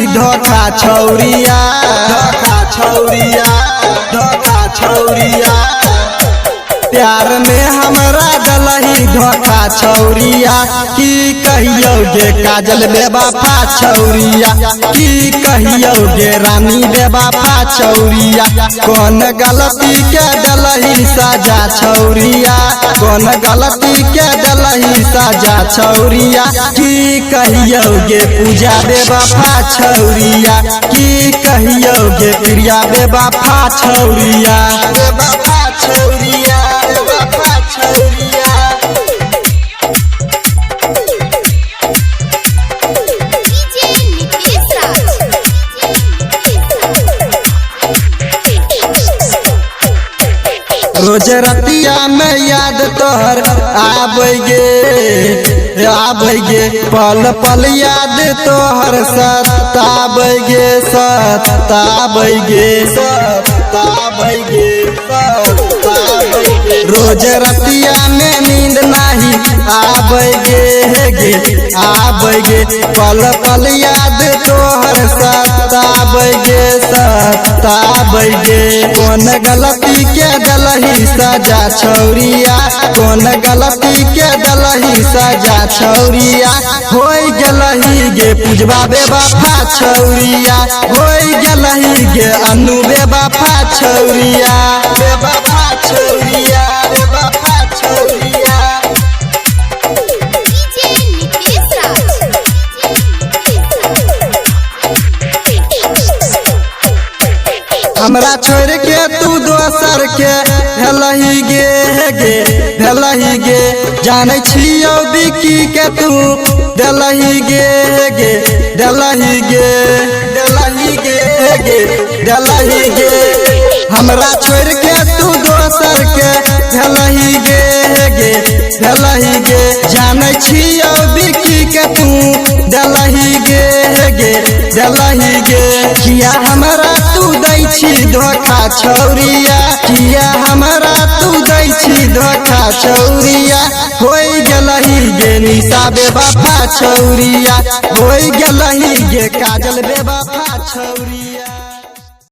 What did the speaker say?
धोखा छौरिया धोखा छौरिया धोखा छौरिया प्यार में हमरा दलही धोखा छौरिया की कहियो गे काजल बेवफा छौरिया की कहियो गे रानी बेवफा छौरिया कौन गलती के दलही सजा छौरिया कौन गलती के दलही सजा छौरिया की कहियो गे पूजा बेवफा छौरिया की कहियो गे प्रिया बेवफा छौरिया बेवफा छौरिया बेवफा छौरिया रोज रतिया में याद तोहर आबे गे पल पल याद तोहर सताबे गे सताबे गे सताबे गे सताबे गे रोज रतिया में नींद नहीं आबे गे पल पल याद तोहर सताबे गे सताबे गे कौन गलती के दलही सजा छौरिया कौन गलती के दलही सजा छौरिया होई गलही गे पूजवा बेवफा छौरिया होई गलही गे अनु बेवफा छौरिया बेवफा छौरिया बेवफा छौरिया हमरा छोड़ के तू दोसर के भेलही गे जाने छियो बिकी के तू देलही गे देलही गे देलही गे देलही गे हमरा छोड़ के तू दोसर के भेलही गे जाने छियो बिकी के तू देलही गे देलही गे किया हमरा तू दै छी धोखा छौरिया किया हमरा तू दै छी धोखा छौरिया होई गेलही गे निशा बेवफा छौरिया होई गेलही गे काजल बेवफा छौरिया।